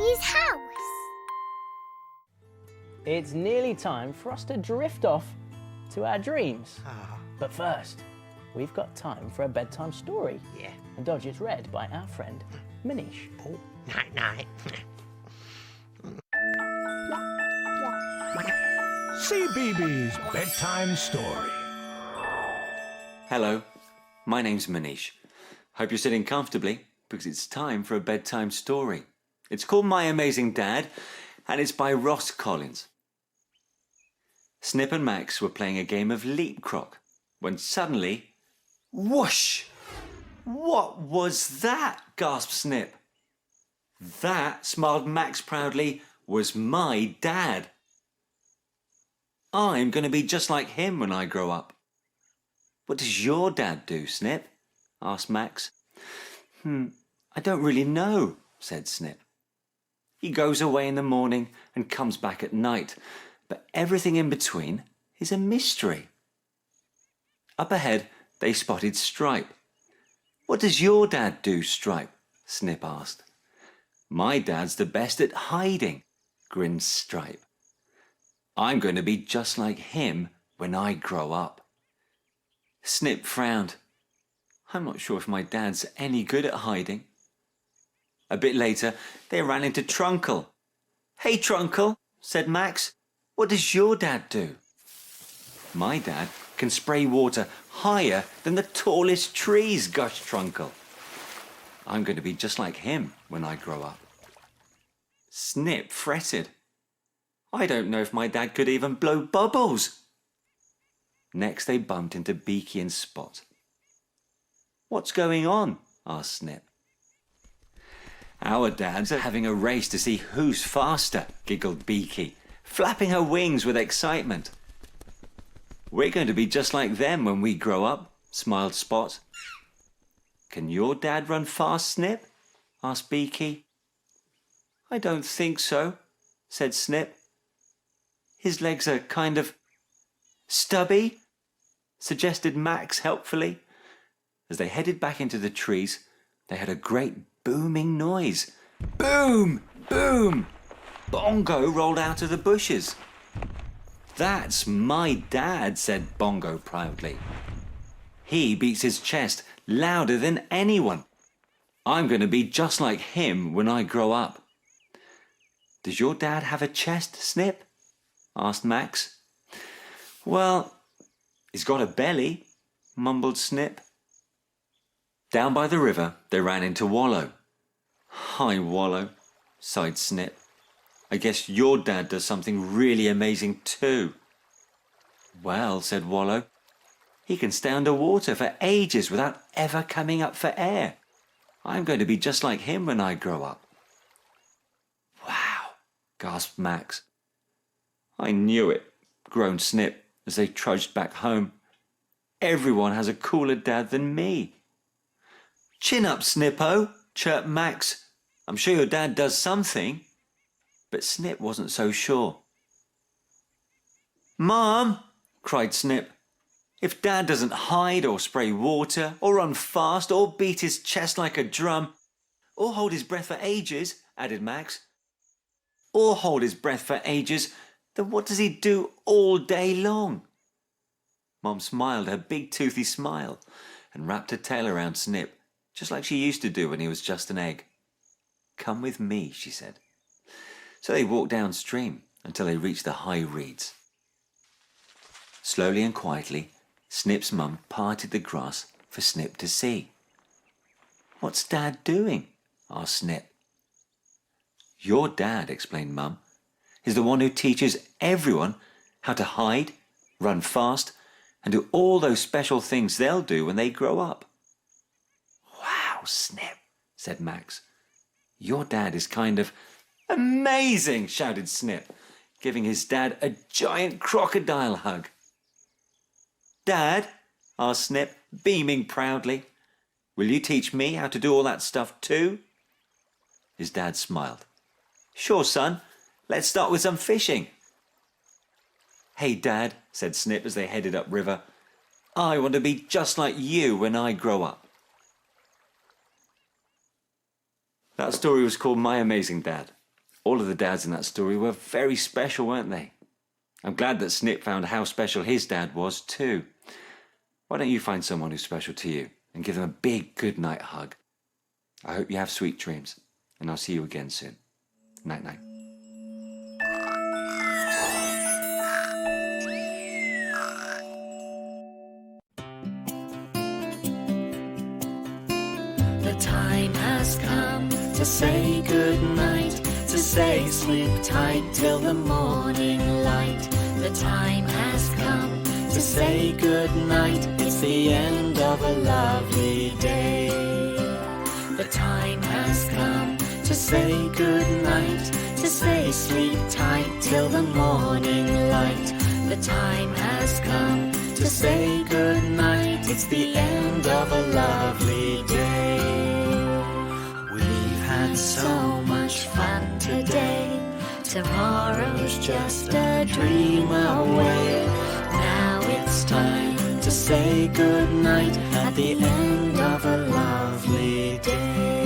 Daddy's house. It's nearly time for us to drift off to our dreams. But first, we've got time for a bedtime story. Yeah. And Dodge is read by our friend, Manish. Oh, night-night. CBeebies Bedtime Story. Hello, my name's Manish. Hope you're sitting comfortably because it's time for a bedtime story. It's called My Amazing Dad and it's by Ross Collins. Snip and Max were playing a game of leapcrog when suddenly, whoosh! What was that? Gasped Snip. That, smiled Max proudly, was my dad. I'm going to be just like him when I grow up. What does your dad do, Snip? Asked Max. I don't really know, said Snip. He goes away in the morning and comes back at night, but everything in between is a mystery. Up ahead, they spotted Stripe. What does your dad do, Stripe? Snip asked. My dad's the best at hiding, grinned Stripe. I'm going to be just like him when I grow up. Snip frowned. I'm not sure if my dad's any good at hiding. A bit later, they ran into Trunkle. Hey, Trunkle, said Max. What does your dad do? My dad can spray water higher than the tallest trees, gushed Trunkle. I'm going to be just like him when I grow up. Snip fretted. I don't know if my dad could even blow bubbles. Next they bumped into Beaky and Spot. What's going on? Asked Snip. Our dads are having a race to see who's faster, giggled Beaky, flapping her wings with excitement. We're going to be just like them when we grow up, smiled Spot. Can your dad run fast, Snip? Asked Beaky. I don't think so, said Snip. His legs are kind of stubby, suggested Max helpfully. As they headed back into the trees, they heard a great booming noise. Boom! Boom! Bongo rolled out of the bushes. That's my dad, said Bongo proudly. He beats his chest louder than anyone. I'm going to be just like him when I grow up. Does your dad have a chest, Snip? Asked Max. Well, he's got a belly, mumbled Snip. Down by the river, they ran into Wallow. Hi, Wallow, sighed Snip. I guess your dad does something really amazing too. Well, said Wallow, he can stay underwater for ages without ever coming up for air. I'm going to be just like him when I grow up. Wow, gasped Max. I knew it, groaned Snip as they trudged back home. Everyone has a cooler dad than me. Chin up, Snippo, chirped Max. I'm sure your dad does something. But Snip wasn't so sure. Mom, cried Snip, if Dad doesn't hide or spray water or run fast or beat his chest like a drum or hold his breath for ages, added Max, or hold his breath for ages, then what does he do all day long? Mom smiled her big toothy smile and wrapped her tail around Snip, just like she used to do when he was just an egg. Come with me, she said. So they walked downstream until they reached the high reeds. Slowly and quietly, Snip's mum parted the grass for Snip to see. What's Dad doing? Asked Snip. Your dad, explained Mum, is the one who teaches everyone how to hide, run fast, and do all those special things they'll do when they grow up. Wow, Snip, said Max. Your dad is kind of amazing, shouted Snip, giving his dad a giant crocodile hug. Dad, asked Snip, beaming proudly, will you teach me how to do all that stuff too? His dad smiled. Sure, son. Let's start with some fishing. Hey, Dad, said Snip as they headed upriver. I want to be just like you when I grow up. That story was called My Amazing Dad All of the dads in that story were very special, weren't they? I'm glad that Snip found how special his dad was too. Why don't you find someone who's special to you and give them a big goodnight hug? I hope you have sweet dreams, and I'll see you again soon. Night night. The time has come to say goodnight, to say sleep tight till the morning light. The time has come to say goodnight, it's the end of a lovely day. The time has come to say goodnight, to say sleep tight till the morning light. The time has come to say goodnight, it's the end of a lovely day. We've had so much fun today, tomorrow's just a dream away. Now it's time to say goodnight at the end of a lovely day.